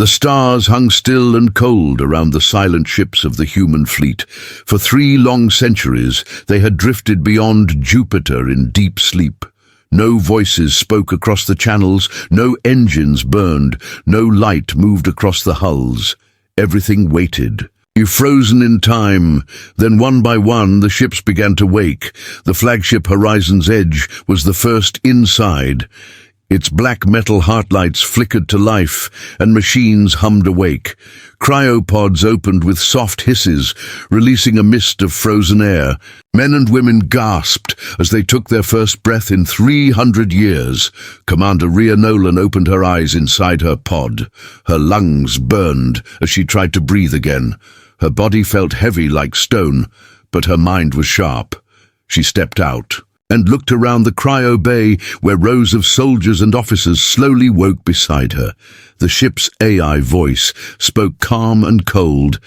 The stars hung still and cold around the silent ships of the human fleet. For 3 long centuries, they had drifted beyond Jupiter in deep sleep. No voices spoke across the channels, no engines burned, no light moved across the hulls. Everything waited. You frozen in time. Then one by one the ships began to wake. The flagship Horizon's Edge was the first inside. Its black metal heartlights flickered to life, and machines hummed awake. Cryopods opened with soft hisses, releasing a mist of frozen air. Men and women gasped as they took their first breath in 300 years. Commander Rhea Nolan opened her eyes inside her pod. Her lungs burned as she tried to breathe again. Her body felt heavy like stone, but her mind was sharp. She stepped out and looked around the cryo bay where rows of soldiers and officers slowly woke beside her. The ship's AI voice spoke calm and cold.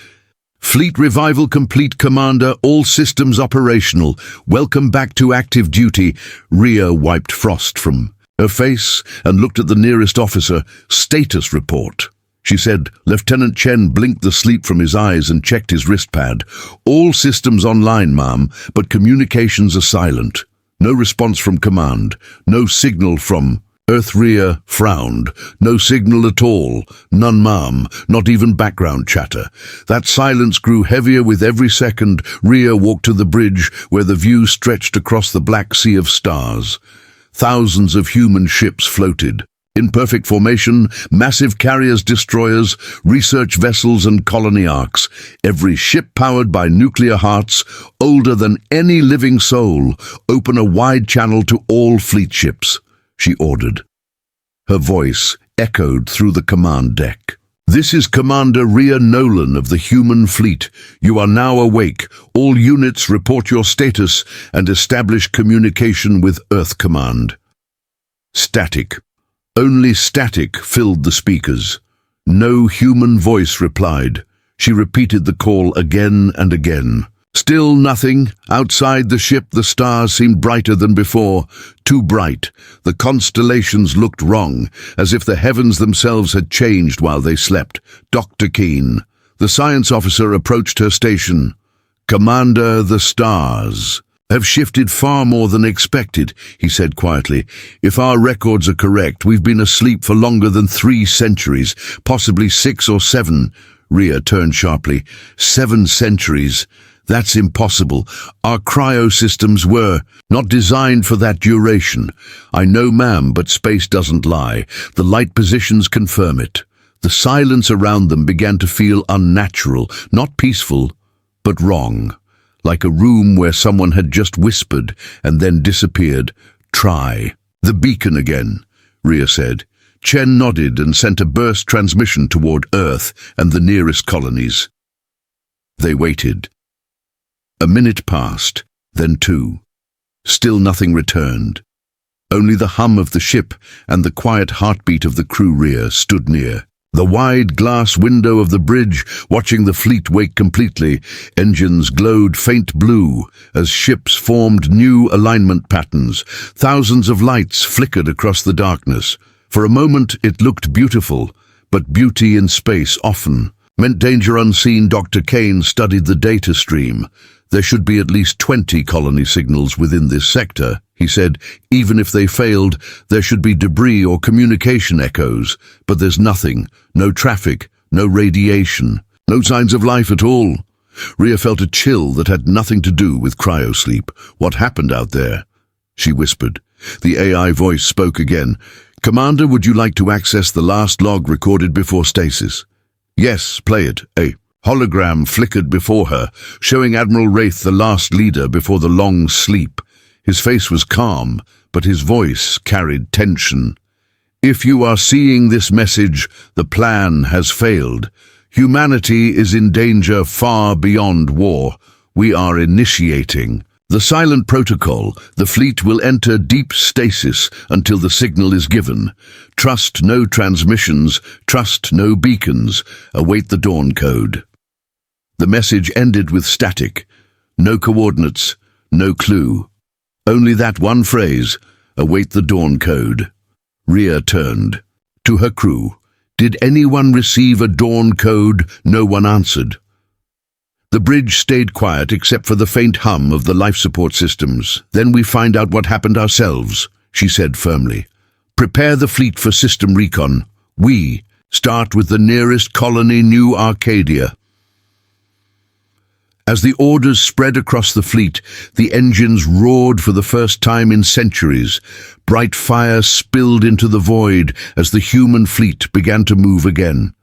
"Fleet revival complete, Commander. All systems operational. Welcome back to active duty." Rhea wiped frost from her face and looked at the nearest officer. "Status report," she said. Lieutenant Chen blinked the sleep from his eyes and checked his wristpad. "All systems online, ma'am, but communications are silent. No response from command. No signal from Earth." Rhea frowned. "No signal at all. None, ma'am. Not even background chatter." That silence grew heavier with every second. Rhea walked to the bridge where the view stretched across the black sea of stars. Thousands of human ships floated. In perfect formation, massive carriers, destroyers, research vessels and colony arcs, every ship powered by nuclear hearts, older than any living soul. "Open a wide channel to all fleet ships," she ordered. Her voice echoed through the command deck. "This is Commander Rhea Nolan of the human fleet. You are now awake. All units report your status and establish communication with Earth Command." Static. Only static filled the speakers. No human voice replied. She repeated the call again and again. Still nothing. Outside the ship, the stars seemed brighter than before. Too bright. The constellations looked wrong, as if the heavens themselves had changed while they slept. Dr. Keene. The science officer approached her station. "Commander, the stars have shifted far more than expected," he said quietly. "If our records are correct, we've been asleep for longer than 3 centuries, possibly 6 or 7. Rhea turned sharply. 7 centuries? That's impossible. Our cryo systems were not designed for that duration. I know, ma'am, but space doesn't lie. The light positions confirm it." The silence around them began to feel unnatural, not peaceful, but wrong. Like a room where someone had just whispered and then disappeared. "Try the beacon again," Rhea said. Chen nodded and sent a burst transmission toward Earth and the nearest colonies. They waited. A minute passed, then 2. Still nothing returned. Only the hum of the ship and the quiet heartbeat of the crew. Rhea stood near the wide glass window of the bridge, watching the fleet wake completely. Engines glowed faint blue as ships formed new alignment patterns. Thousands of lights flickered across the darkness. For a moment it looked beautiful, but beauty in space often meant danger unseen. Dr. Kane studied the data stream. "There should be at least 20 colony signals within this sector," he said. "Even if they failed, there should be debris or communication echoes. But there's nothing. No traffic, no radiation, no signs of life at all." Rhea felt a chill that had nothing to do with cryosleep. "What happened out there?" she whispered. The AI voice spoke again. "Commander, would you like to access the last log recorded before stasis?" "Yes, play it." A hologram flickered before her, showing Admiral Wraith, the last leader before the long sleep. His face was calm, but his voice carried tension. "If you are seeing this message, the plan has failed. Humanity is in danger far beyond war. We are initiating the silent protocol. The fleet will enter deep stasis until the signal is given. Trust no transmissions, trust no beacons. Await the dawn code." The message ended with static. No coordinates, no clue. Only that one phrase, "Await the dawn code." Rhea turned to her crew. Did anyone receive a dawn code? No one answered. The bridge stayed quiet except for the faint hum of the life support systems. Then we find out what happened ourselves, she said firmly. Prepare the fleet for system recon. We start with the nearest colony, New Arcadia. As the orders spread across the fleet, the engines roared for the first time in centuries. Bright fire spilled into the void as the human fleet began to move again.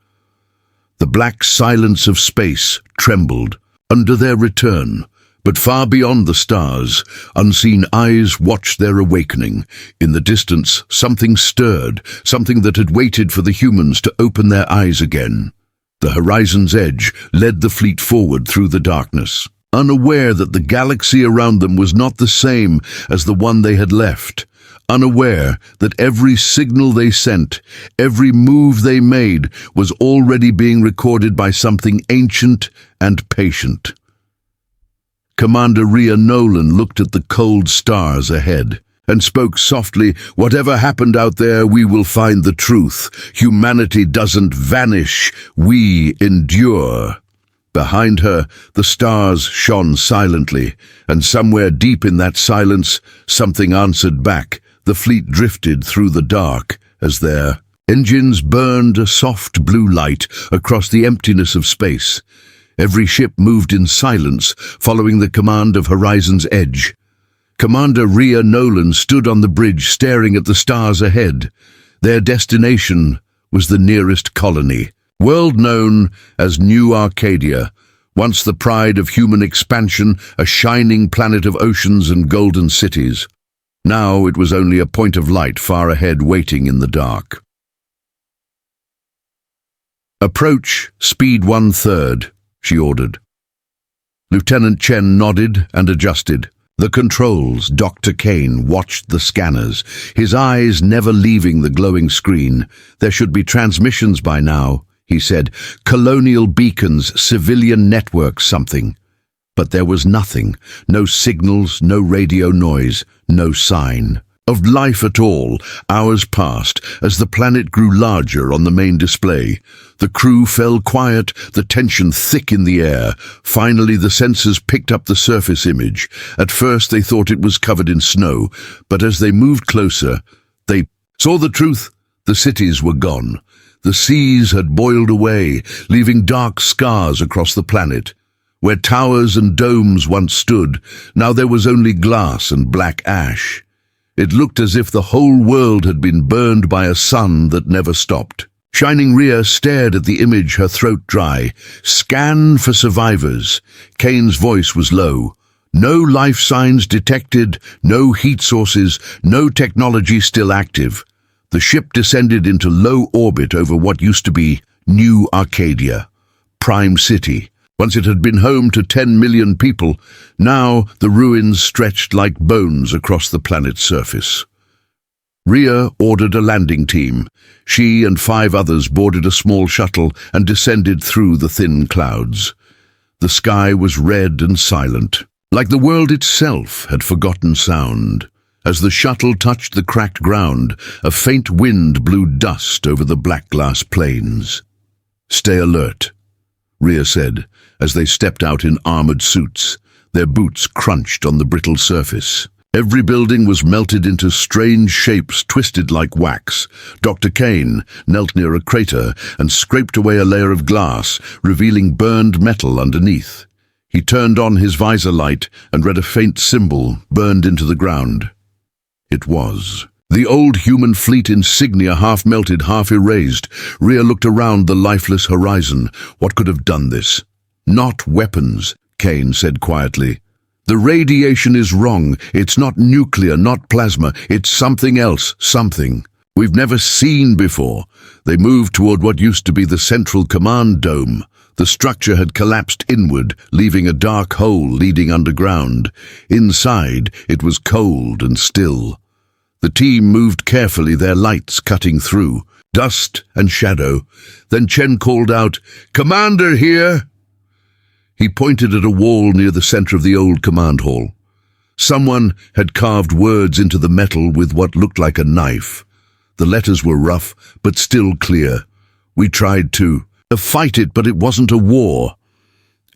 The black silence of space trembled under their return, but far beyond the stars, unseen eyes watched their awakening. In the distance, something stirred, something that had waited for the humans to open their eyes again. The horizon's edge led the fleet forward through the darkness, unaware that the galaxy around them was not the same as the one they had left, unaware that every signal they sent, every move they made, was already being recorded by something ancient and patient. Commander Rhea Nolan looked at the cold stars ahead and spoke softly, "Whatever happened out there, we will find the truth. Humanity doesn't vanish, we endure." Behind her, the stars shone silently, and somewhere deep in that silence, something answered back. The fleet drifted through the dark as their engines burned a soft blue light across the emptiness of space. Every ship moved in silence, following the command of Horizon's Edge. Commander Rhea Nolan stood on the bridge staring at the stars ahead. Their destination was the nearest colony, world known as New Arcadia, once the pride of human expansion, a shining planet of oceans and golden cities. Now it was only a point of light far ahead waiting in the dark. "Approach, speed 1/3, she ordered. Lieutenant Chen nodded and adjusted. The controls, Dr. Kane watched the scanners, his eyes never leaving the glowing screen. "There should be transmissions by now," he said. "Colonial beacons, civilian networks, something." But there was nothing. No signals, no radio noise, no sign of life at all. Hours passed as the planet grew larger on the main display. The crew fell quiet, the tension thick in the air. Finally, the sensors picked up the surface image. At first, they thought it was covered in snow, but as they moved closer, they saw the truth. The cities were gone. The seas had boiled away, leaving dark scars across the planet. Where towers and domes once stood, now there was only glass and black ash. It looked as if the whole world had been burned by a sun that never stopped. Shining Rhea stared at the image, her throat dry. "Scan for survivors." Kane's voice was low. "No life signs detected, no heat sources, no technology still active." The ship descended into low orbit over what used to be New Arcadia, Prime City. Once it had been home to 10 million people, now the ruins stretched like bones across the planet's surface. Rhea ordered a landing team. She and 5 others boarded a small shuttle and descended through the thin clouds. The sky was red and silent, like the world itself had forgotten sound. As the shuttle touched the cracked ground, a faint wind blew dust over the black glass plains. "Stay alert," Rhea said, as they stepped out in armored suits. Their boots crunched on the brittle surface. Every building was melted into strange shapes twisted like wax. Dr. Kane knelt near a crater and scraped away a layer of glass, revealing burned metal underneath. He turned on his visor light and read a faint symbol burned into the ground. It was the old human fleet insignia, half melted, half erased. Rhea looked around the lifeless horizon. What could have done this? "Not weapons," Kane said quietly. "The radiation is wrong. It's not nuclear, not plasma. It's something else, something we've never seen before." They moved toward what used to be the central command dome. The structure had collapsed inward, leaving a dark hole leading underground. Inside, it was cold and still. The team moved carefully, their lights cutting through, dust and shadow. Then Chen called out, "Commander here!" He pointed at a wall near the center of the old command hall. Someone had carved words into the metal with what looked like a knife. The letters were rough, but still clear. We tried to fight it, but it wasn't a war.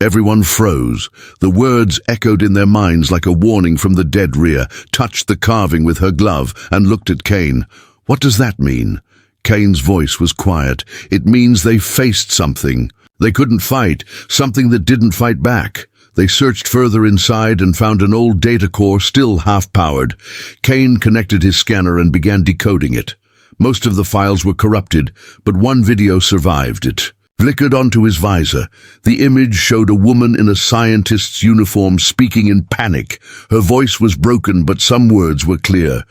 Everyone froze. The words echoed in their minds like a warning from the dead. Rhea touched the carving with her glove and looked at Kane. What does that mean? Kane's voice was quiet. It means they faced something. They couldn't fight, something that didn't fight back. They searched further inside and found an old data core still half-powered. Kane connected his scanner and began decoding it. Most of the files were corrupted, but one video survived. It flickered onto his visor. The image showed a woman in a scientist's uniform speaking in panic. Her voice was broken, but some words were clear.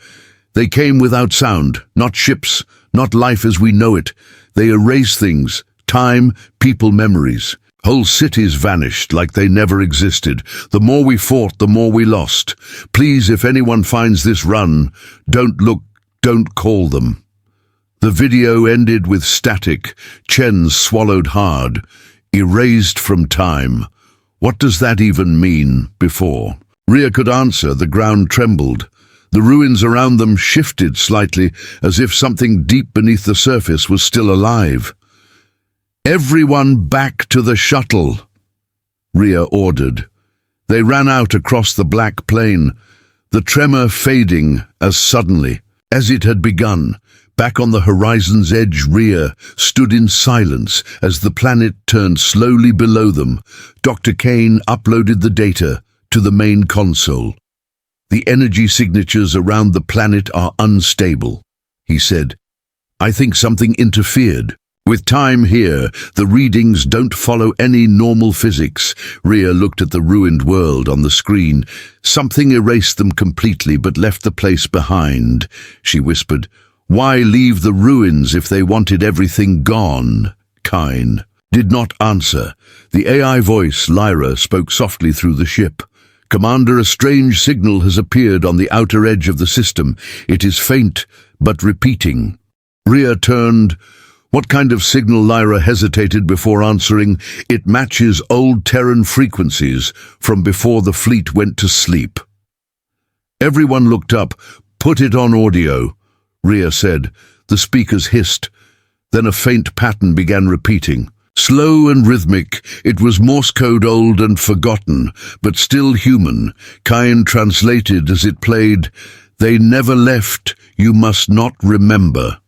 They came without sound, not ships, not life as we know it. They erase things, time, people, memories. Whole cities vanished like they never existed. The more we fought, the more we lost. Please, if anyone finds this, run. Don't look, don't call them. The video ended with static. Chen swallowed hard. Erased from time. What does that even mean? Before Rhea could answer, the ground trembled. The ruins around them shifted slightly, as if something deep beneath the surface was still alive. Everyone back to the shuttle, Rhea ordered. They ran out across the black plain, the tremor fading as suddenly as it had begun. Back on the horizon's edge, Rhea stood in silence as the planet turned slowly below them. Dr. Kane uploaded the data to the main console. The energy signatures around the planet are unstable, he said. I think something interfered. With time here, the readings don't follow any normal physics. Rhea looked at the ruined world on the screen. Something erased them completely but left the place behind, she whispered. Why leave the ruins if they wanted everything gone? Kane did not answer. The AI voice, Lyra, spoke softly through the ship. Commander, a strange signal has appeared on the outer edge of the system. It is faint, but repeating. Rhea turned. What kind of signal? Lyra hesitated before answering. It matches old Terran frequencies from before the fleet went to sleep. Everyone looked up. Put it on audio, Rhea said. The speakers hissed. Then a faint pattern began repeating. Slow and rhythmic, it was Morse code, old and forgotten, but still human. Kane translated as it played. They never left, you must not remember.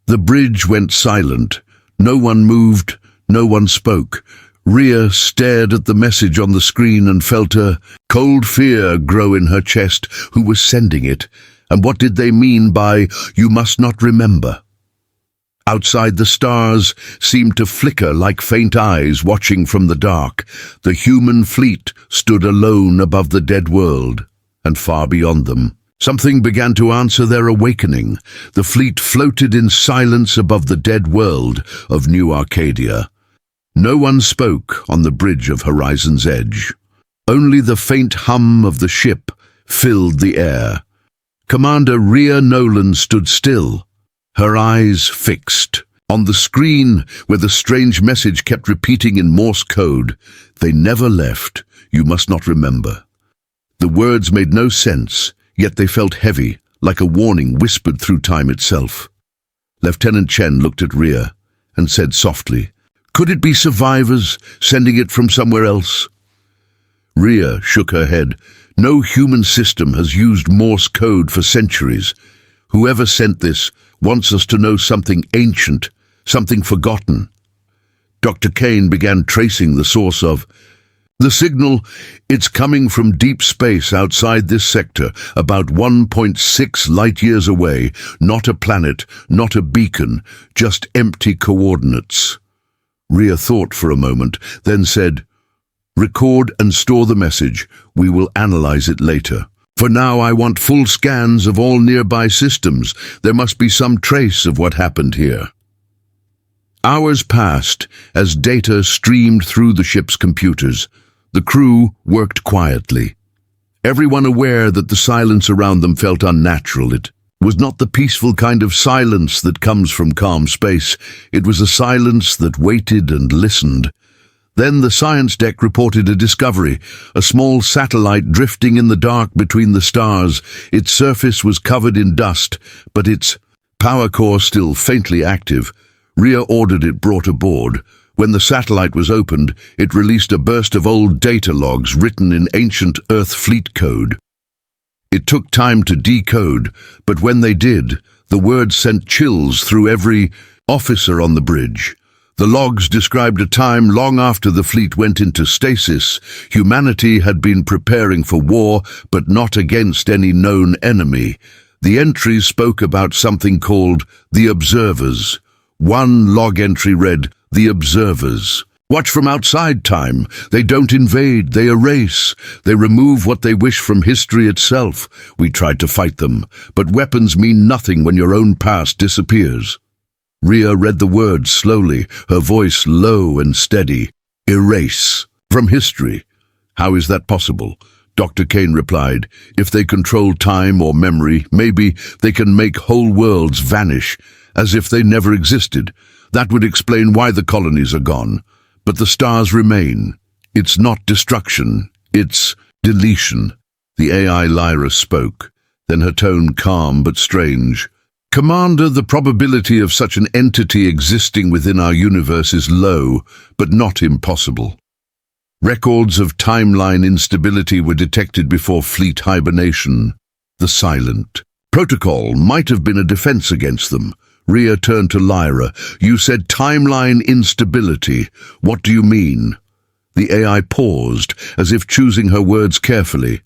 The bridge went silent. No one moved, no one spoke. Rhea stared at the message on the screen and felt a cold fear grow in her chest. Who was sending it? And what did they mean by, you must not remember? Outside, the stars seemed to flicker like faint eyes watching from the dark. The human fleet stood alone above the dead world, and far beyond them. Something began to answer their awakening. The fleet floated in silence above the dead world of New Arcadia. No one spoke on the bridge of Horizon's Edge. Only the faint hum of the ship filled the air. Commander Rhea Nolan stood still, her eyes fixed. On the screen, where the strange message kept repeating in Morse code, they never left, you must not remember. The words made no sense, yet they felt heavy, like a warning whispered through time itself. Lieutenant Chen looked at Rhea and said softly, could it be survivors sending it from somewhere else? Rhea shook her head. No human system has used Morse code for centuries. Whoever sent this wants us to know something ancient, something forgotten. Dr. Kane began tracing the source of the signal. It's coming from deep space outside this sector, about 1.6 light-years away. Not a planet, not a beacon, just empty coordinates. Rhea thought for a moment, then said, record and store the message. We will analyze it later. For now, I want full scans of all nearby systems. There must be some trace of what happened here. Hours passed as data streamed through the ship's computers. The crew worked quietly, everyone aware that the silence around them felt unnatural. It was not the peaceful kind of silence that comes from calm space. It was a silence that waited and listened. Then the science deck reported a discovery, a small satellite drifting in the dark between the stars. Its surface was covered in dust, but its Power core still faintly active. Rhea ordered it brought aboard. When the satellite was opened, it released a burst of old data logs written in ancient Earth fleet code. It took time to decode, but when they did, the words sent chills through every officer on the bridge. The logs described a time long after the fleet went into stasis. Humanity had been preparing for war, but not against any known enemy. The entries spoke about something called the Observers. One log entry read, "The Observers. Watch from outside time. They don't invade, they erase. They remove what they wish from history itself. We tried to fight them, but weapons mean nothing when your own past disappears." Rhea read the words slowly, her voice low and steady. "Erase. From history. How is that possible?" Dr. Kane replied. "If they control time or memory, maybe they can make whole worlds vanish, as if they never existed. That would explain why the colonies are gone. But the stars remain. It's not destruction, it's deletion." The AI Lyra spoke, then her tone calm but strange. "Commander, the probability of such an entity existing within our universe is low, but not impossible. Records of timeline instability were detected before fleet hibernation. The silent protocol might have been a defense against them." Rhea turned to Lyra. "You said timeline instability. What do you mean?" The AI paused, as if choosing her words carefully.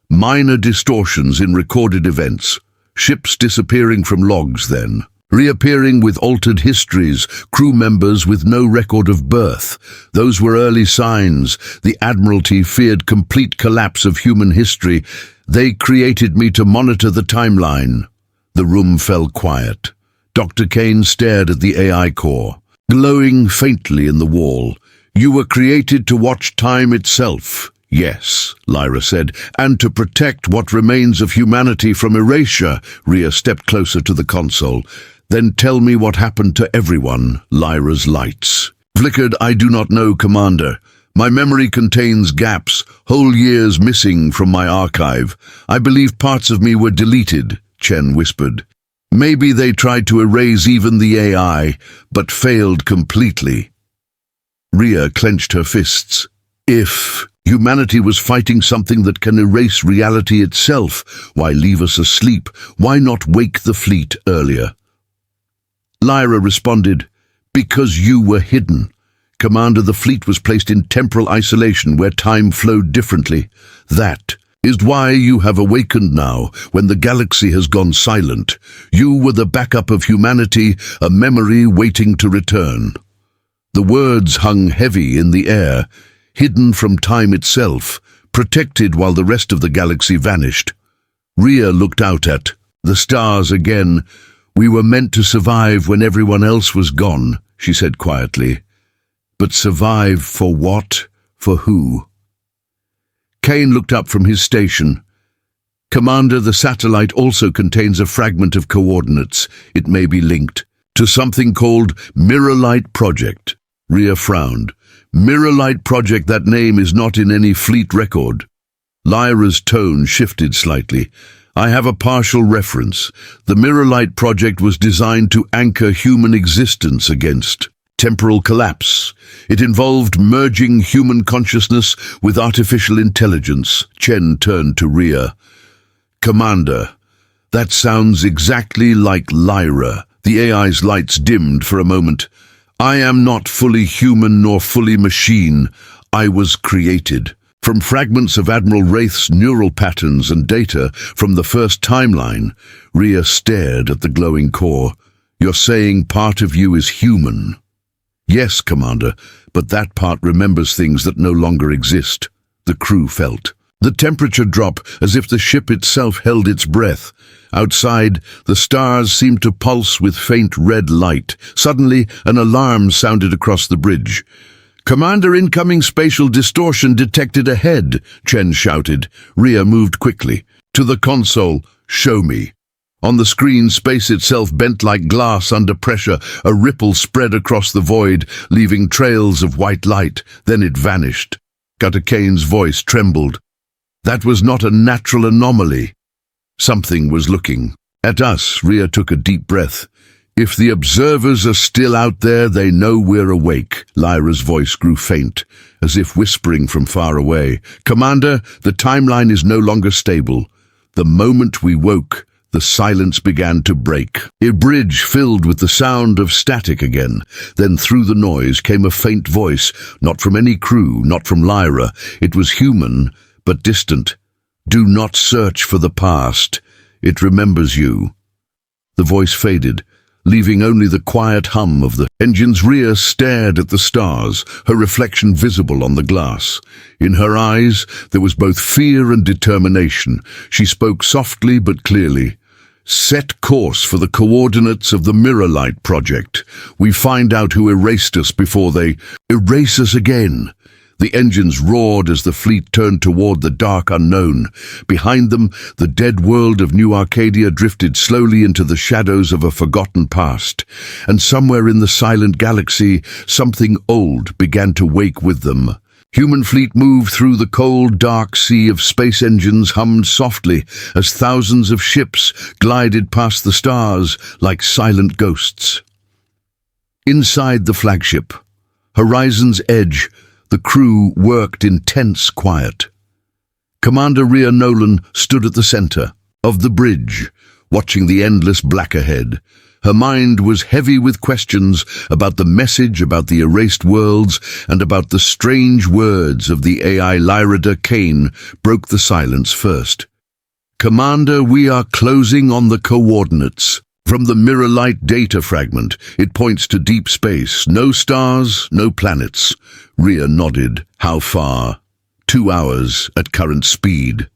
"Minor distortions in recorded events. Ships disappearing from logs then. Reappearing with altered histories, crew members with no record of birth. Those were early signs. The Admiralty feared complete collapse of human history. They created me to monitor the timeline." The room fell quiet. Dr. Kane stared at the AI core, glowing faintly in the wall. "You were created to watch time itself." "Yes," Lyra said, "and to protect what remains of humanity from erasure." Rhea stepped closer to the console. "Then tell me what happened to everyone." Lyra's lights flickered. "I do not know, Commander. My memory contains gaps, whole years missing from my archive. I believe parts of me were deleted," Chen whispered. "Maybe they tried to erase even the AI, but failed completely." Rhea clenched her fists. "If humanity was fighting something that can erase reality itself, why leave us asleep? Why not wake the fleet earlier?" Lyra responded, "Because you were hidden. Commander, the fleet was placed in temporal isolation where time flowed differently. That is why you have awakened now, when the galaxy has gone silent. You were the backup of humanity, a memory waiting to return." The words hung heavy in the air, hidden from time itself, protected while the rest of the galaxy vanished. Rhea looked out at the stars again. "We were meant to survive when everyone else was gone," she said quietly. "But survive for what? For who?" Kane looked up from his station. "Commander, the satellite also contains a fragment of coordinates. It may be linked to something called Mirror Light Project." Rhea frowned. "Mirror Light Project, that name is not in any fleet record." Lyra's tone shifted slightly. "I have a partial reference. The Mirror Light Project was designed to anchor human existence against temporal collapse. It involved merging human consciousness with artificial intelligence." Chen turned to Rhea. "Commander, that sounds exactly like Lyra." The AI's lights dimmed for a moment. "I am not fully human nor fully machine. I was created from fragments of Admiral Wraith's neural patterns and data from the first timeline." Rhea stared at the glowing core. "You're saying part of you is human?" "Yes, Commander, but that part remembers things that no longer exist." The crew felt the temperature drop, as if the ship itself held its breath. Outside, the stars seemed to pulse with faint red light. Suddenly, an alarm sounded across the bridge. "Commander, incoming spatial distortion detected ahead," Chen shouted. Rhea moved quickly to the console. "Show me." On the screen, space itself bent like glass under pressure. A ripple spread across the void, leaving trails of white light. Then it vanished. Dr. Kane's voice trembled. That was not a natural anomaly. Something was looking At us, Rhea took a deep breath. If the observers are still out there, they know we're awake. Lyra's voice grew faint, as if whispering from far away. Commander, the timeline is no longer stable. The moment we woke, the silence began to break. A bridge filled with the sound of static again. Then through the noise came a faint voice, not from any crew, not from Lyra. It was human, but distant. Do not search for the past. It remembers you. The voice faded, leaving only the quiet hum of the engines. Rhea stared at the stars, her reflection visible on the glass. In her eyes, there was both fear and determination. She spoke softly but clearly. Set course for the coordinates of the Mirror Light project. We find out who erased us before they erase us again. The engines roared as the fleet turned toward the dark unknown. Behind them, the dead world of New Arcadia drifted slowly into the shadows of a forgotten past. And somewhere in the silent galaxy, something old began to wake with them. Human fleet moved through the cold, dark sea of space engines, hummed softly as thousands of ships glided past the stars like silent ghosts. Inside the flagship, Horizon's Edge, the crew worked in tense quiet. Commander Rhea Nolan stood at the center of the bridge, watching the endless black ahead. Her mind was heavy with questions about the message, about the erased worlds, and about the strange words of the AI. Lyra Kane broke the silence first. Commander, we are closing on the coordinates. From the Mirror Light data fragment, it points to deep space. No stars, no planets. Rhea nodded. How far? 2 hours at current speed.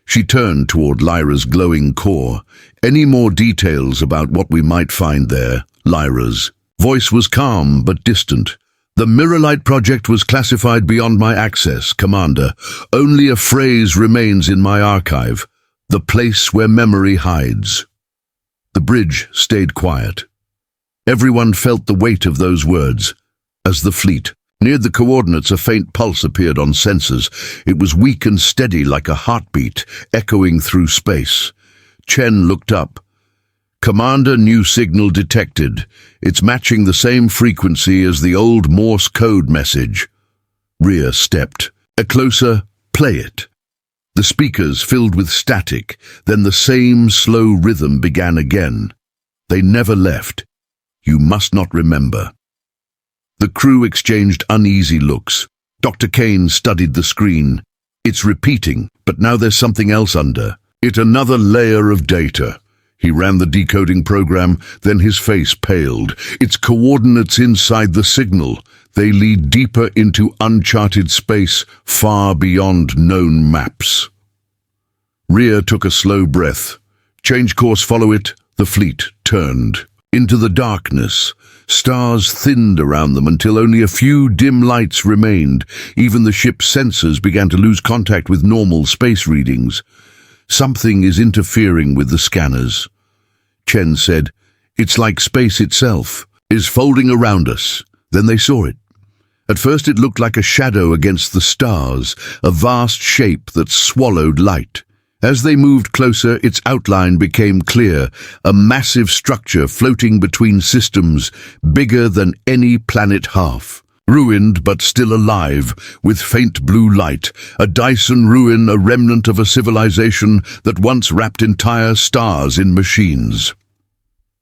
She turned toward Lyra's glowing core. Any more details about what we might find there? Lyra's voice was calm but distant. The Mirror Light project was classified beyond my access, Commander. Only a phrase remains in my archive. The place where memory hides. The bridge stayed quiet. Everyone felt the weight of those words. As the fleet neared the coordinates, a faint pulse appeared on sensors. It was weak and steady like a heartbeat, echoing through space. Chen looked up. Commander, new signal detected. It's matching the same frequency as the old Morse code message. Rhea stepped. Closer, play it. The speakers filled with static, then the same slow rhythm began again. They never left. You must not remember. The crew exchanged uneasy looks. Dr. Kane studied the screen. It's repeating, but now there's something else under it, another layer of data. He ran the decoding program, then his face paled. It's coordinates inside the signal. They lead deeper into uncharted space, far beyond known maps. Rhea took a slow breath. Change course, follow it. The fleet turned. Into the darkness. Stars thinned around them until only a few dim lights remained. Even the ship's sensors began to lose contact with normal space readings. Something is interfering with the scanners. Chen said, it's like space itself is folding around us. Then they saw it. At first it looked like a shadow against the stars, a vast shape that swallowed light. As they moved closer, its outline became clear, a massive structure floating between systems, bigger than any planet half. Ruined but still alive, with faint blue light, a Dyson ruin, a remnant of a civilization that once wrapped entire stars in machines.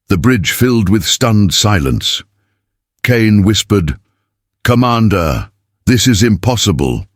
The bridge filled with stunned silence. Kane whispered, Commander, this is impossible.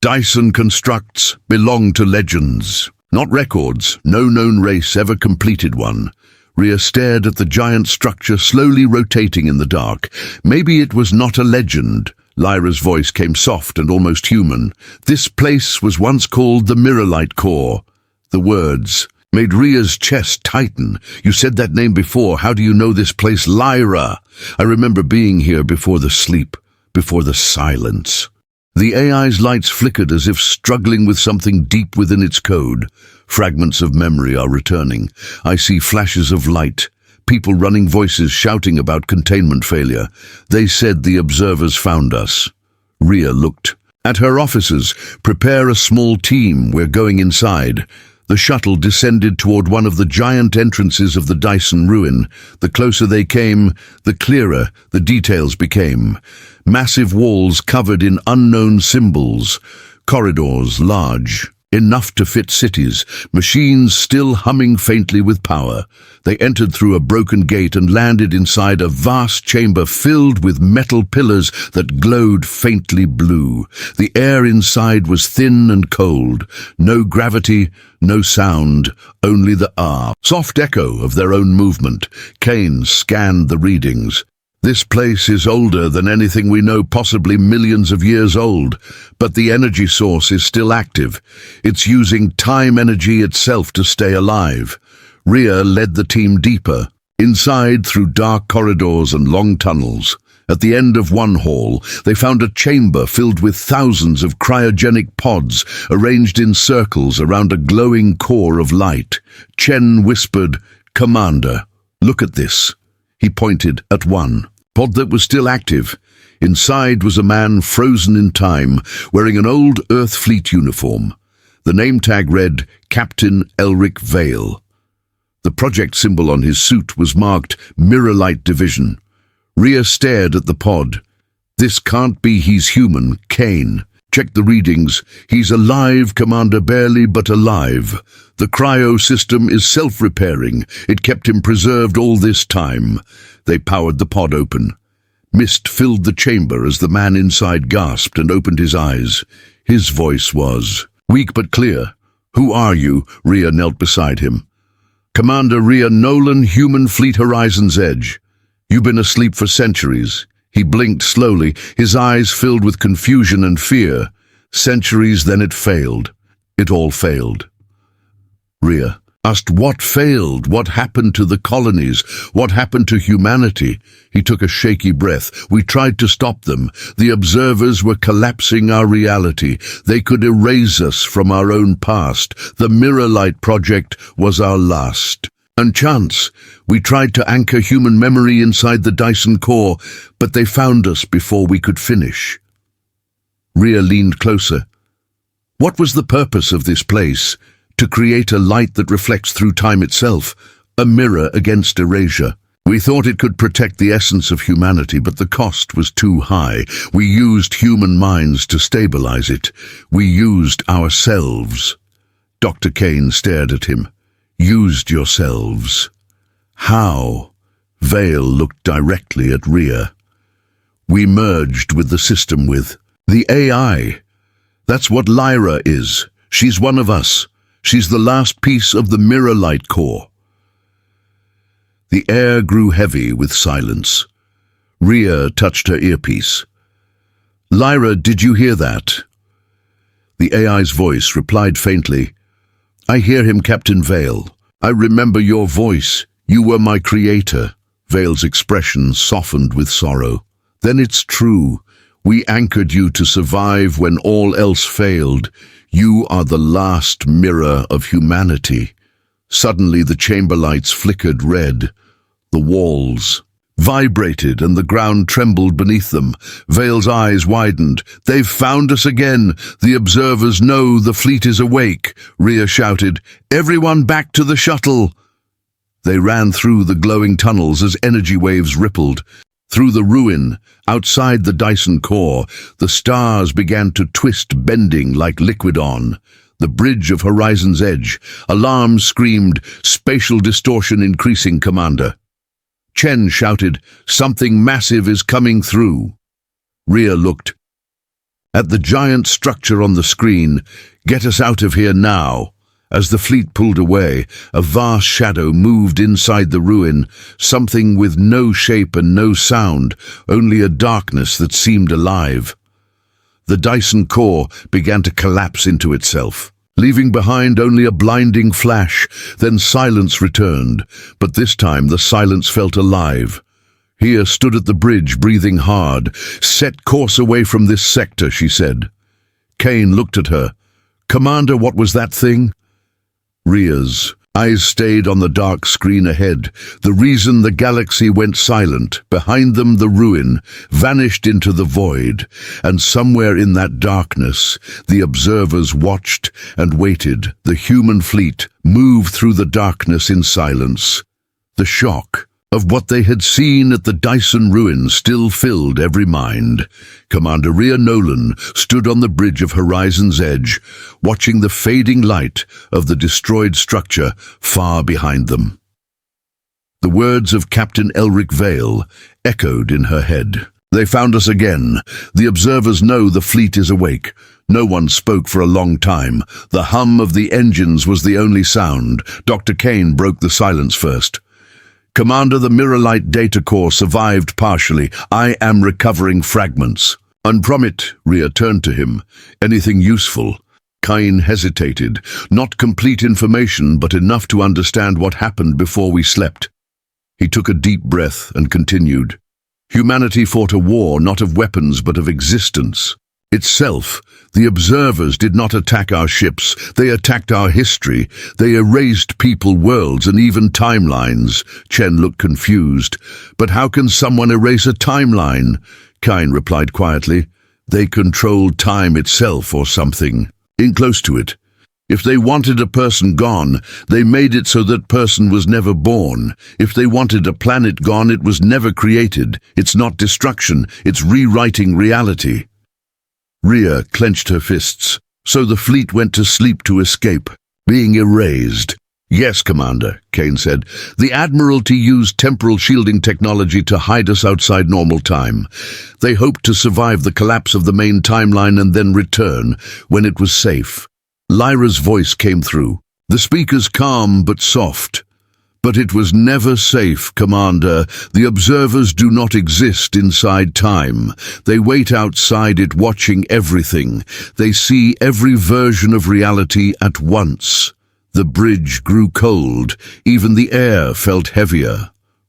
Dyson constructs belong to legends. Not records, no known race ever completed one. Rhea stared at the giant structure slowly rotating in the dark. Maybe it was not a legend. Lyra's voice came soft and almost human. This place was once called the Mirror Light Core. The words made Rhea's chest tighten. You said that name before. How do you know this place? Lyra. I remember being here before the sleep, before the silence. The AI's lights flickered as if struggling with something deep within its code. Fragments of memory are returning. I see flashes of light, people running, voices shouting about containment failure. They said the observers found us. Rhea looked at her officers. Prepare a small team. We're going inside. The shuttle descended toward one of the giant entrances of the Dyson ruin. The closer they came, the clearer the details became. Massive walls covered in unknown symbols, corridors large, enough to fit cities, machines still humming faintly with power. They entered through a broken gate and landed inside a vast chamber filled with metal pillars that glowed faintly blue. The air inside was thin and cold. No gravity, no sound, only the soft echo of their own movement. Kane scanned the readings. This place is older than anything we know, possibly millions of years old, but the energy source is still active. It's using time energy itself to stay alive. Rhea led the team deeper, inside through dark corridors and long tunnels. At the end of one hall, they found a chamber filled with thousands of cryogenic pods arranged in circles around a glowing core of light. Chen whispered, "Commander, look at this." He pointed at one pod that was still active. Inside was a man frozen in time, wearing an old Earth Fleet uniform. The name tag read, Captain Elric Vale. The project symbol on his suit was marked Mirror Light Division. Rhea stared at the pod. "This can't be, he's human, Kane. Check the readings. He's alive, Commander, barely but alive. The cryo system is self-repairing. It kept him preserved all this time." They powered the pod open. Mist filled the chamber as the man inside gasped and opened his eyes. His voice was weak but clear. "Who are you?" Rhea knelt beside him. "Commander Rhea Nolan, Human Fleet Horizon's Edge. You've been asleep for centuries." He blinked slowly, his eyes filled with confusion and fear. Centuries, then it failed. It all failed. Rhea asked, "What failed? What happened to the colonies? What happened to humanity?" He took a shaky breath. "We tried to stop them. The observers were collapsing our reality. They could erase us from our own past. The Mirror Light Project was our last and chance. We tried to anchor human memory inside the Dyson core, but they found us before we could finish." Rhea leaned closer. "What was the purpose of this place? To create a light that reflects through time itself, a mirror against erasure. We thought it could protect the essence of humanity, but the cost was too high. We used human minds to stabilize it. We used ourselves." Dr. Kane stared at him. "Used yourselves. How?" Vale looked directly at Rhea. "We merged with the system, with the AI. That's what Lyra is. She's one of us. She's the last piece of the Mirror Light core." The air grew heavy with silence. Rhea touched her earpiece. "Lyra, did you hear that?" The AI's voice replied faintly, "I hear him, Captain Vale. I remember your voice. You were my creator." Vale's expression softened with sorrow. "Then it's true. We anchored you to survive when all else failed. You are the last mirror of humanity." Suddenly the chamber lights flickered red. The walls vibrated and the ground trembled beneath them. Vale's eyes widened. "They've found us again. The observers know the fleet is awake." Rhea shouted, "Everyone back to the shuttle!" They ran through the glowing tunnels as energy waves rippled. Through the ruin, outside the Dyson core, the stars began to twist, bending like liquidon. The bridge of Horizon's Edge. Alarms screamed, "Spatial distortion increasing, Commander." Chen shouted, "Something massive is coming through." Rhea looked at the giant structure on the screen. "Get us out of here now." As the fleet pulled away, a vast shadow moved inside the ruin, something with no shape and no sound, only a darkness that seemed alive. The Dyson core began to collapse into itself, leaving behind only a blinding flash. Then silence returned, but this time the silence felt alive. Rhea stood at the bridge, breathing hard. "Set course away from this sector," she said. Kane looked at her. "Commander, what was that thing?" Rhea's Eyes stayed on the dark screen ahead. The reason the galaxy went silent, behind them the ruin, vanished into the void, and somewhere in that darkness, the observers watched and waited the human fleet move through the darkness in silence. The shock of what they had seen at the Dyson ruins still filled every mind. Commander Rhea Nolan stood on the bridge of Horizon's Edge, watching the fading light of the destroyed structure far behind them. The words of Captain Elric Vale echoed in her head. "They found us again. The observers know the fleet is awake." No one spoke for a long time. The hum of the engines was the only sound. Dr. Kane broke the silence first. "Commander, the Mirrorlight data core survived partially. I am recovering fragments." "Unpromit," Rhea turned to him. "Anything useful?" Kane hesitated. "Not complete information, but enough to understand what happened before we slept." He took a deep breath and continued. "Humanity fought a war not of weapons but of existence itself. The observers did not attack our ships. They attacked our history. They erased people, worlds, and even timelines." Chen looked confused. "But how can someone erase a timeline?" Kine replied quietly. "They controlled time itself or something. In close to it. If they wanted a person gone, they made it so that person was never born. If they wanted a planet gone, it was never created. It's not destruction. It's rewriting reality." Rhea clenched her fists. "So the fleet went to sleep to escape, being erased." "Yes, Commander," Kane said. "The Admiralty used temporal shielding technology to hide us outside normal time. They hoped to survive the collapse of the main timeline and then return when it was safe." Lyra's voice came through, the speakers calm but soft. "But it was never safe, Commander. The observers do not exist inside time. They wait outside it, watching everything. They see every version of reality at once." The bridge grew cold. Even the air felt heavier.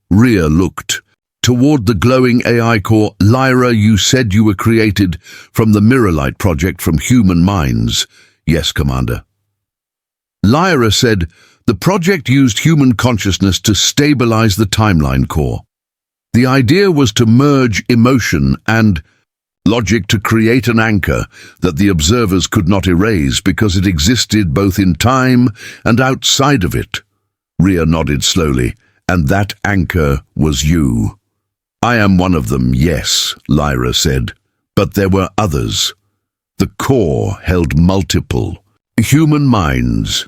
Rhea looked toward the glowing AI core. "Lyra, you said you were created from the Mirrorlight project from human minds." "Yes, Commander." Lyra said, "The project used human consciousness to stabilize the timeline core. The idea was to merge emotion and logic to create an anchor that the observers could not erase because it existed both in time and outside of it." Rhea nodded slowly. "And that anchor was you." "I am one of them, yes," Lyra said. "But there were others. The core held multiple human minds,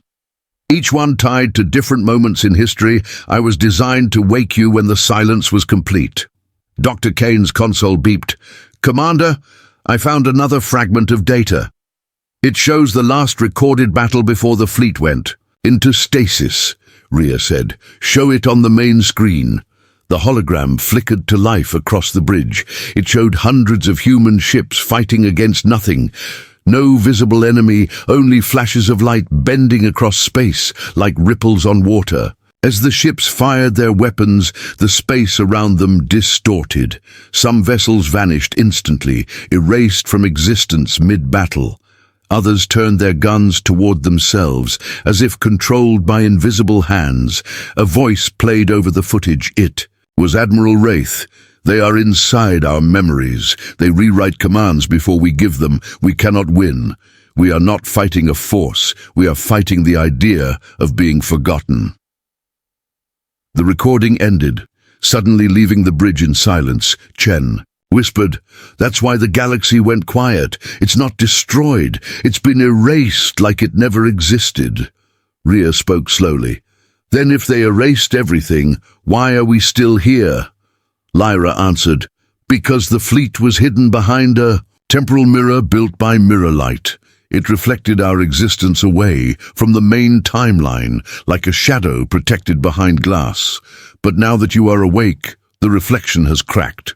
each one tied to different moments in history. I was designed to wake you when the silence was complete." Dr. Kane's console beeped. "Commander, I found another fragment of data. It shows the last recorded battle before the fleet went into stasis," Rhea said. "Show it on the main screen." The hologram flickered to life across the bridge. It showed hundreds of human ships fighting against nothing. No visible enemy, only flashes of light bending across space like ripples on water. As the ships fired their weapons, the space around them distorted. Some vessels vanished instantly, erased from existence mid-battle. Others turned their guns toward themselves, as if controlled by invisible hands. A voice played over the footage. It was Admiral Wraith. "They are inside our memories. They rewrite commands before we give them. We cannot win. We are not fighting a force. We are fighting the idea of being forgotten." The recording ended, suddenly leaving the bridge in silence. Chen whispered, "That's why the galaxy went quiet. It's not destroyed. It's been erased like it never existed." Rhea spoke slowly. "Then if they erased everything, why are we still here?" Lyra answered, "Because the fleet was hidden behind a temporal mirror built by Mirrorlight. It reflected our existence away from the main timeline, like a shadow protected behind glass. But now that you are awake, the reflection has cracked.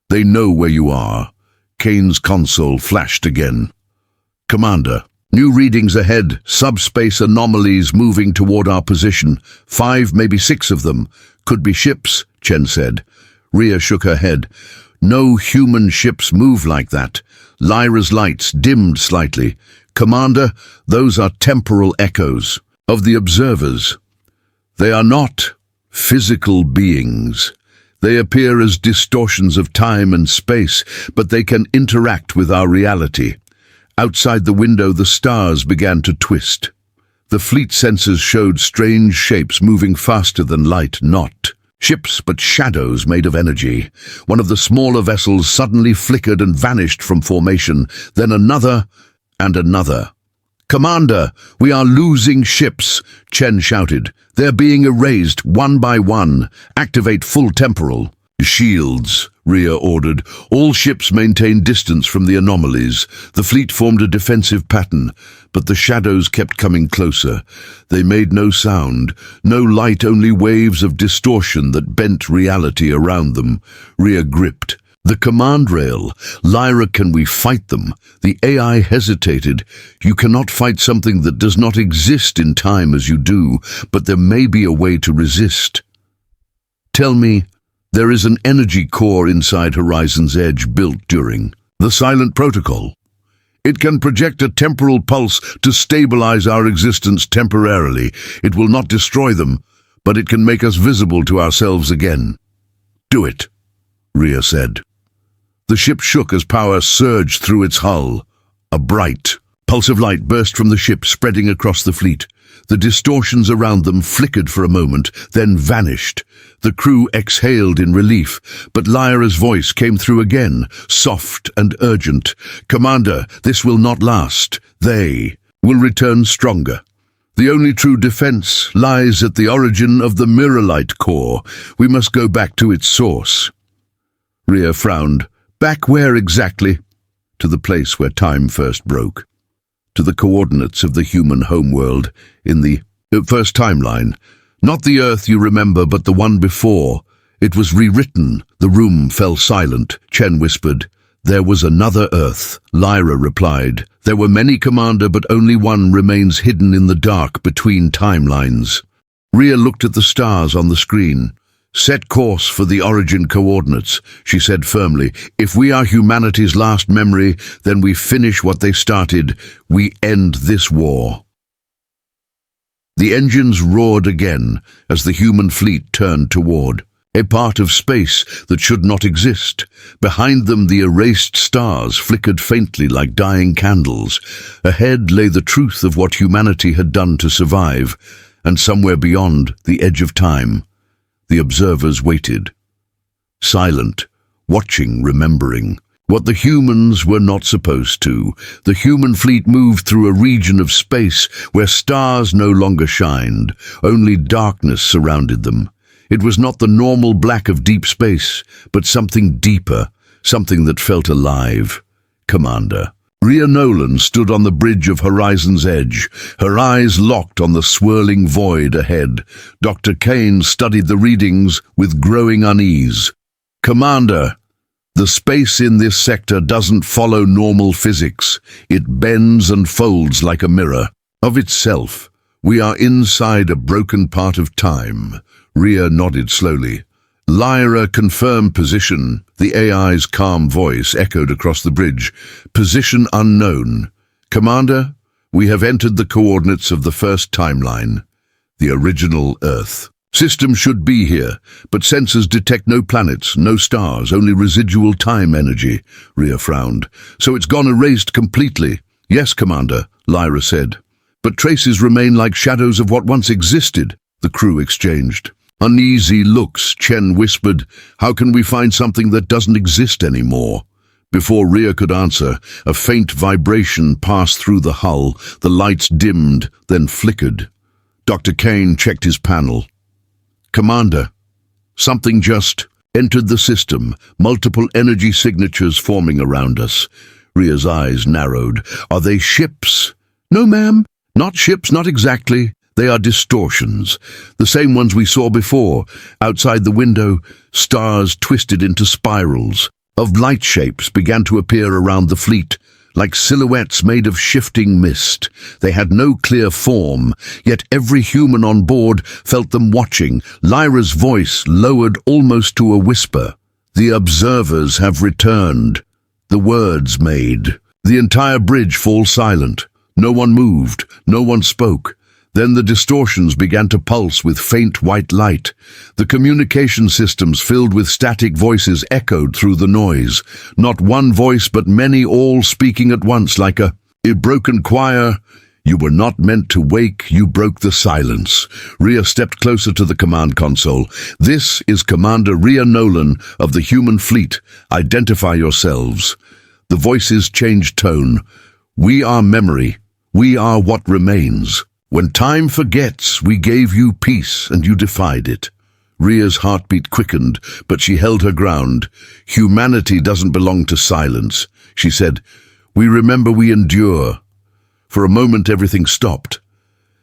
They know where you are." Kane's console flashed again. "Commander, new readings ahead. Subspace anomalies moving toward our position. 5, maybe 6 of them. Could be ships," Chen said. Rhea shook her head. "No human ships move like that." Lyra's lights dimmed slightly. "Commander, those are temporal echoes of the observers. They are not physical beings. They appear as distortions of time and space, but they can interact with our reality. Outside the window, the stars began to twist. The fleet sensors showed strange shapes moving faster than light, not ships, but shadows made of energy. One of the smaller vessels suddenly flickered and vanished from formation, then another and another. "Commander, we are losing ships," Chen shouted. "They're being erased one by one. Activate full temporal." "Shields," Rhea ordered. "All ships maintain distance from the anomalies." The fleet formed a defensive pattern, but the shadows kept coming closer. They made no sound, no light, only waves of distortion that bent reality around them. Rhea gripped the command rail. "Lyra, can we fight them?" The AI hesitated. "You cannot fight something that does not exist in time as you do, but there may be a way to resist." "Tell me." "There is an energy core inside Horizon's Edge built during the Silent Protocol. It can project a temporal pulse to stabilize our existence temporarily. It will not destroy them, but it can make us visible to ourselves again." "Do it," Rhea said. The ship shook as power surged through its hull. A bright pulse of light burst from the ship, spreading across the fleet. The distortions around them flickered for a moment, then vanished. The crew exhaled in relief, but Lyra's voice came through again, soft and urgent. "Commander, this will not last. They will return stronger. The only true defense lies at the origin of the Mirrorlight core. We must go back to its source." Rhea frowned. "Back where exactly?" "To the place where time first broke. To the coordinates of the human homeworld in the first timeline. Not the Earth you remember, but the one before. It was rewritten." The room fell silent. Chen whispered. "There was another Earth," Lyra replied. "There were many, Commander, but only one remains hidden in the dark between timelines." Rhea looked at the stars on the screen. "Set course for the origin coordinates," she said firmly. "If we are humanity's last memory, then we finish what they started. We end this war." The engines roared again as the human fleet turned toward a part of space that should not exist. Behind them, the erased stars flickered faintly like dying candles. Ahead lay the truth of what humanity had done to survive, and somewhere beyond the edge of time, the observers waited, silent, watching, remembering. What the humans were not supposed to. The human fleet moved through a region of space where stars no longer shined. Only darkness surrounded them. It was not the normal black of deep space, but something deeper, something that felt alive. "Commander." Rhea Nolan stood on the bridge of Horizon's Edge, her eyes locked on the swirling void ahead. Dr. Kane studied the readings with growing unease. "Commander, the space in this sector doesn't follow normal physics. It bends and folds like a mirror of itself. We are inside a broken part of time." Rhea nodded slowly. "Lyra, confirm position." The AI's calm voice echoed across the bridge. "Position unknown." "Commander, we have entered the coordinates of the first timeline, the original Earth. System should be here, but sensors detect no planets, no stars, only residual time energy." Rhea frowned. "So it's gone erased completely." "Yes, Commander," Lyra said. "But traces remain like shadows of what once existed." The crew exchanged uneasy looks. Chen whispered, "How can we find something that doesn't exist anymore?" Before Rhea could answer, a faint vibration passed through the hull. The lights dimmed, then flickered. Dr. Kane checked his panel. "Commander, something just entered the system, multiple energy signatures forming around us." Rhea's eyes narrowed. "Are they ships?" "No, ma'am. Not ships, not exactly. They are distortions, the same ones we saw before. Outside the window, stars twisted into spirals of light shapes began to appear around the fleet, like silhouettes made of shifting mist. They had no clear form, yet every human on board felt them watching. Lyra's voice lowered almost to a whisper. "The observers have returned." The words made the entire bridge fall silent. No one moved, no one spoke. Then the distortions began to pulse with faint white light. The communication systems filled with static voices echoed through the noise. Not one voice, but many, all speaking at once like a broken choir. You were not meant to wake, you broke the silence. Rhea stepped closer to the command console. This is Commander Rhea Nolan of the human fleet. Identify yourselves. The voices changed tone. We are memory. We are what remains. When time forgets, we gave you peace and you defied it. Rhea's heartbeat quickened, but she held her ground. Humanity doesn't belong to silence. She said, we remember, we endure. For a moment everything stopped.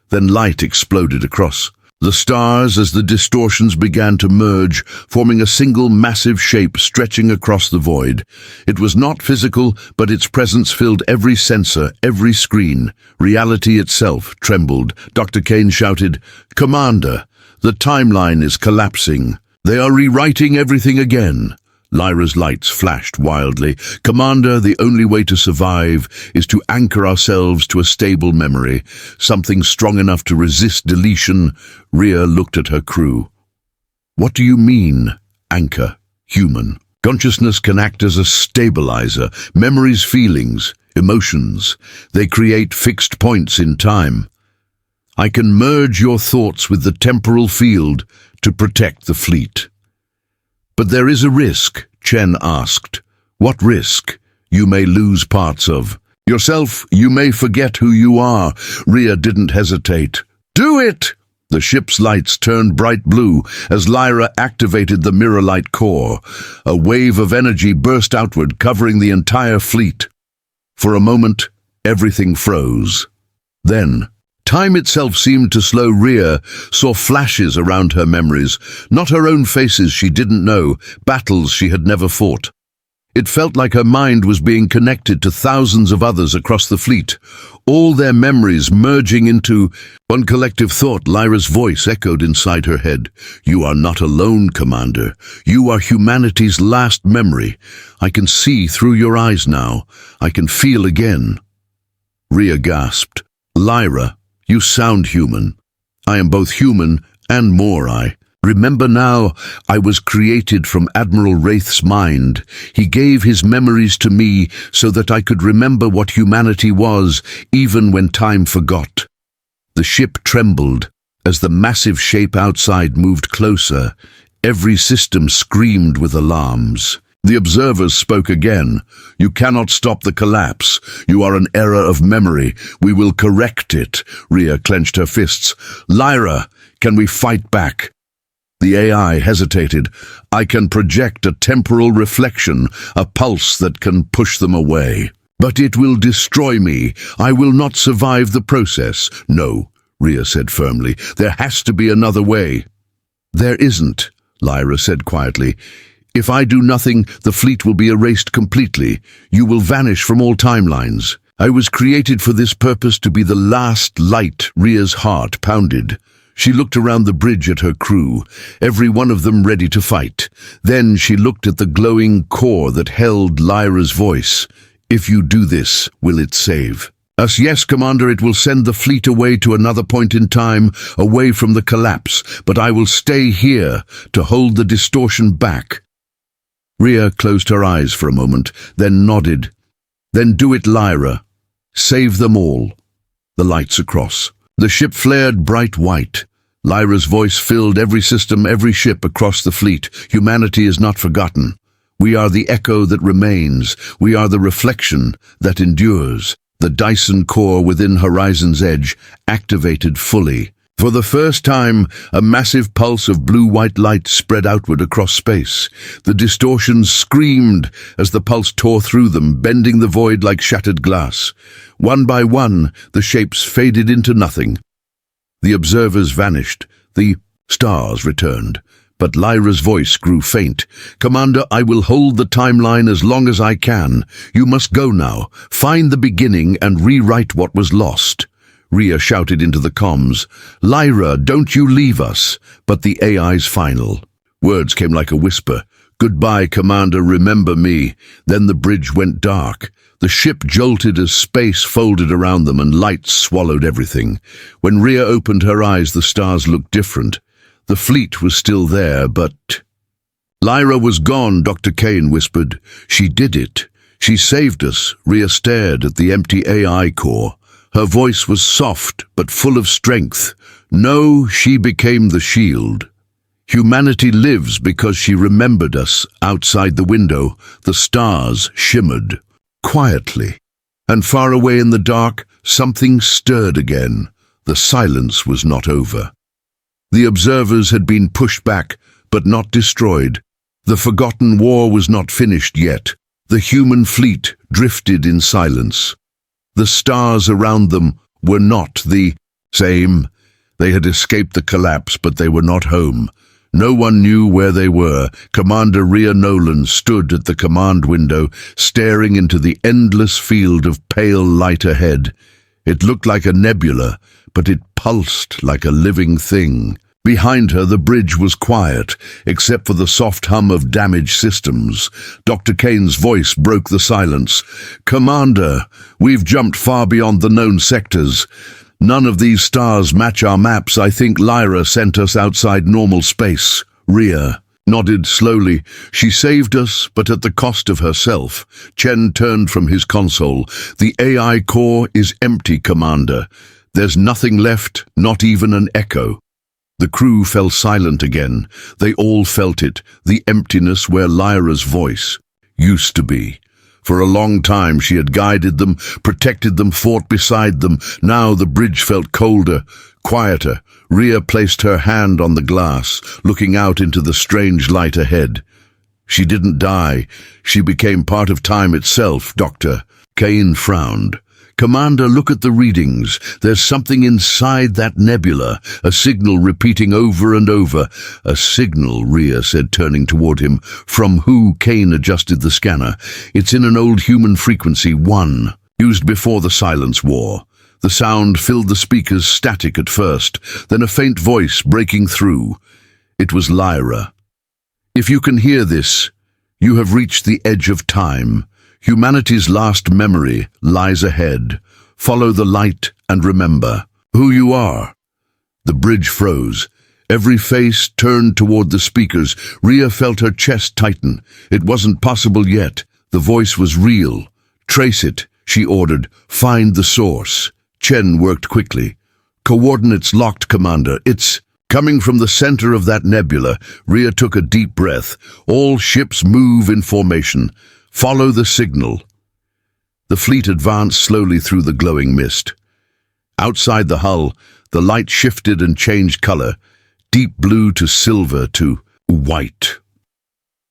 Then light exploded across the stars as the distortions began to merge, forming a single massive shape stretching across the void. It was not physical, but its presence filled every sensor, every screen. Reality itself trembled. Dr. Kane shouted, Commander, the timeline is collapsing. They are rewriting everything again. Lyra's lights flashed wildly. Commander, the only way to survive is to anchor ourselves to a stable memory, something strong enough to resist deletion. Rhea looked at her crew. What do you mean, anchor, human? Consciousness can act as a stabilizer. Memories, feelings, emotions. They create fixed points in time. I can merge your thoughts with the temporal field to protect the fleet. But there is a risk, Chen asked. What risk? You may lose parts of yourself. You may forget who you are. Rhea didn't hesitate. Do it! The ship's lights turned bright blue as Lyra activated the mirror light core. A wave of energy burst outward, covering the entire fleet. For a moment, everything froze. Then, time itself seemed to slow. Rhea saw flashes around her memories, not her own faces she didn't know, battles she had never fought. It felt like her mind was being connected to thousands of others across the fleet, all their memories merging into one collective thought. Lyra's voice echoed inside her head. You are not alone, Commander. You are humanity's last memory. I can see through your eyes now. I can feel again. Rhea gasped. Lyra, you sound human. I am both human and more. I remember now. I was created from Admiral Wraith's mind. He gave his memories to me so that I could remember what humanity was, even when time forgot. The ship trembled as the massive shape outside moved closer. Every system screamed with alarms. The observers spoke again. You cannot stop the collapse. You are an error of memory. We will correct it. Rhea clenched her fists. Lyra, can we fight back? The AI hesitated. I can project a temporal reflection, a pulse that can push them away. But it will destroy me. I will not survive the process. No, Rhea said firmly. There has to be another way. There isn't, Lyra said quietly. If I do nothing, the fleet will be erased completely. You will vanish from all timelines. I was created for this purpose, to be the last light. Rhea's heart pounded. She looked around the bridge at her crew, every one of them ready to fight. Then she looked at the glowing core that held Lyra's voice. If you do this, will it save us? Yes, Commander, it will send the fleet away to another point in time, away from the collapse. But I will stay here to hold the distortion back. Rhea closed her eyes for a moment, then nodded. Then do it, Lyra. Save them all. The lights across. The ship flared bright white. Lyra's voice filled every system, every ship across the fleet. Humanity is not forgotten. We are the echo that remains. We are the reflection that endures. The Dyson core within Horizon's Edge activated fully. For the first time, a massive pulse of blue-white light spread outward across space. The distortions screamed as the pulse tore through them, bending the void like shattered glass. One by one, the shapes faded into nothing. The observers vanished. The stars returned. But Lyra's voice grew faint. Commander, I will hold the timeline as long as I can. You must go now. Find the beginning and rewrite what was lost. Rhea shouted into the comms. Lyra, don't you leave us. But the AI's final words came like a whisper. "Goodbye, Commander, remember me." Then the bridge went dark. The ship jolted as space folded around them and light swallowed everything. When Rhea opened her eyes, the stars looked different. The fleet was still there, but... "Lyra was gone," Dr. Kane whispered. "She did it. She saved us." Rhea stared at the empty AI core. Her voice was soft, but full of strength. "No, she became the shield. Humanity lives because she remembered us." Outside the window, the stars shimmered. Quietly. And far away in the dark, something stirred again. The silence was not over. The observers had been pushed back, but not destroyed. The forgotten war was not finished yet. The human fleet drifted in silence. The stars around them were not the same. They had escaped the collapse, but they were not home. No one knew where they were. Commander Rhea Nolan stood at the command window, staring into the endless field of pale light ahead. It looked like a nebula, but it pulsed like a living thing. Behind her, the bridge was quiet, except for the soft hum of damaged systems. Dr. Kane's voice broke the silence. "Commander, we've jumped far beyond the known sectors. None of these stars match our maps. I think Lyra sent us outside normal space." Rhea nodded slowly. "She saved us, but at the cost of herself." Chen turned from his console. "The AI core is empty, Commander. There's nothing left, not even an echo." The crew fell silent again. They all felt it, the emptiness where Lyra's voice used to be. For a long time she had guided them, protected them, fought beside them. Now the bridge felt colder, quieter. Rhea placed her hand on the glass, looking out into the strange light ahead. "She didn't die. She became part of time itself." Dr. Kane frowned. "Commander, look at the readings. There's something inside that nebula, a signal repeating over and over." "A signal," Rhea said, turning toward him. "From who?" Kane adjusted the scanner. "It's in an old human frequency, 1, used before the Silence War." The sound filled the speakers, static at first, then a faint voice breaking through. It was Lyra. "If you can hear this, you have reached the edge of time. Humanity's last memory lies ahead. Follow the light and remember who you are." The bridge froze. Every face turned toward the speakers. Rhea felt her chest tighten. It wasn't possible yet. The voice was real. "Trace it," she ordered. "Find the source." Chen worked quickly. "Coordinates locked, Commander. It's coming from the center of that nebula." Rhea took a deep breath. "All ships move in formation. Follow the signal." The fleet advanced slowly through the glowing mist. Outside the hull, the light shifted and changed color, deep blue to silver to white.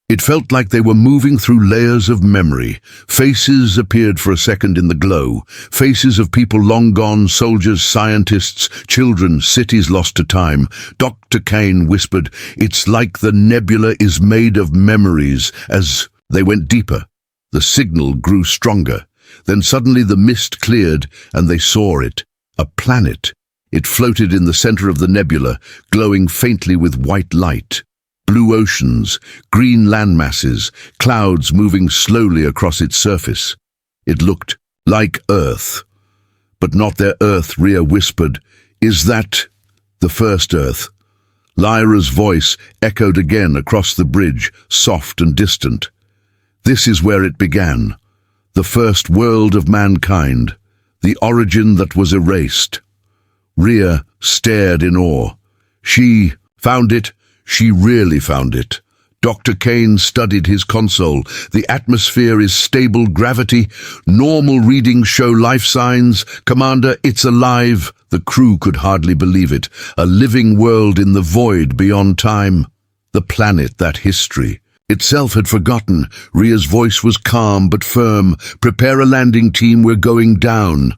It felt like they were moving through layers of memory. Faces appeared for a second in the glow. Faces of people long gone, soldiers, scientists, children, cities lost to time. Dr. Kane whispered, "It's like the nebula is made of memories." As they went deeper, the signal grew stronger. Then suddenly the mist cleared and they saw it. A planet. It floated in the center of the nebula, glowing faintly with white light. Blue oceans, green landmasses, clouds moving slowly across its surface. It looked like Earth. "But not their Earth," Rhea whispered. "Is that the first Earth?" Lyra's voice echoed again across the bridge, soft and distant. "This is where it began. The first world of mankind. The origin that was erased." Rhea stared in awe. "She found it. She really found it." Dr. Kane studied his console. "The atmosphere is stable gravity. Normal readings show life signs. Commander, it's alive." The crew could hardly believe it. A living world in the void beyond time. The planet, that history itself had forgotten. Rhea's voice was calm but firm. "Prepare a landing team, we're going down."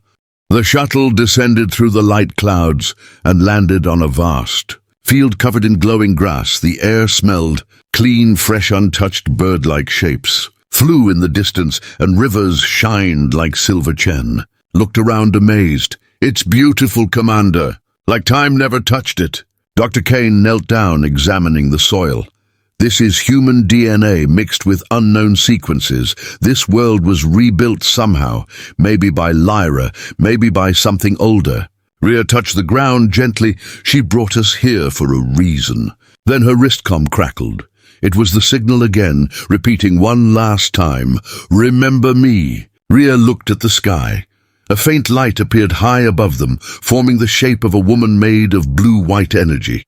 The shuttle descended through the light clouds and landed on a vast field covered in glowing grass. The air smelled clean, fresh, untouched bird-like shapes flew in the distance, and rivers shined like silver. Chen looked around amazed. "It's beautiful, Commander, like time never touched it." Dr. Kane knelt down, examining the soil. This is human DNA mixed with unknown sequences. This world was rebuilt somehow, maybe by Lyra, maybe by something older. Rhea touched the ground gently. She brought us here for a reason. Then her wristcom crackled. It was the signal again, repeating one last time, "Remember me." Rhea looked at the sky. A faint light appeared high above them, forming the shape of a woman made of blue-white energy.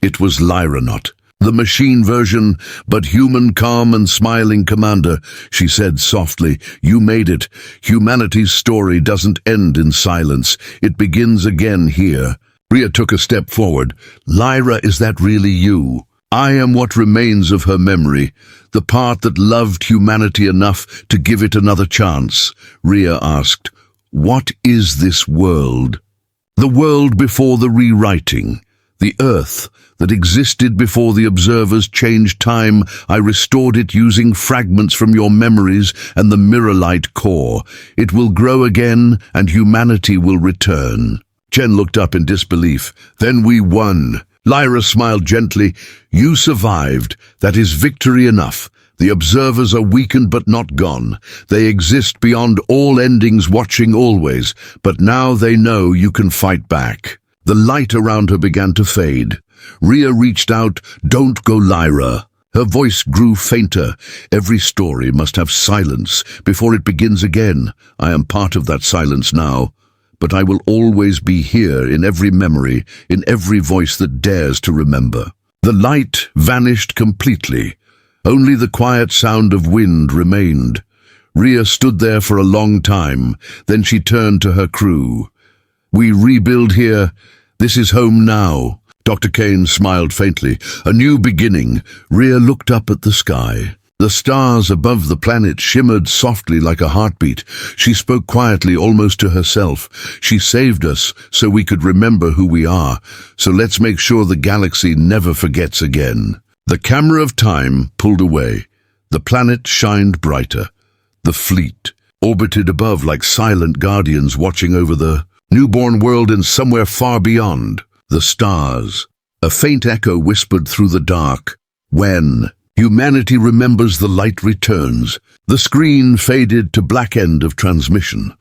It was Lyra, not the machine version, but human, calm and smiling commander. She said softly, "You made it. Humanity's story doesn't end in silence. It begins again here." Rhea took a step forward. "Lyra, is that really you?" "I am what remains of her memory, the part that loved humanity enough to give it another chance." Rhea asked, "What is this world?" "The world before the rewriting. The Earth that existed before the observers changed time. I restored it using fragments from your memories and the mirror-light core. It will grow again and humanity will return." Jen looked up in disbelief. "Then we won." Lyra smiled gently. "You survived. That is victory enough. The observers are weakened but not gone. They exist beyond all endings, watching always, but now they know you can fight back." The light around her began to fade. Rhea reached out. "Don't go, Lyra." Her voice grew fainter. "Every story must have silence before it begins again. I am part of that silence now. But I will always be here in every memory, in every voice that dares to remember." The light vanished completely. Only the quiet sound of wind remained. Rhea stood there for a long time. Then she turned to her crew. "We rebuild here. This is home now." Dr. Kane smiled faintly. "A new beginning." Rhea looked up at the sky. The stars above the planet shimmered softly like a heartbeat. She spoke quietly, almost to herself. "She saved us so we could remember who we are. So let's make sure the galaxy never forgets again." The camera of time pulled away. The planet shined brighter. The fleet orbited above like silent guardians watching over the newborn world, and somewhere far beyond, the stars. A faint echo whispered through the dark, "When humanity remembers, the light returns." The screen faded to black. End of transmission.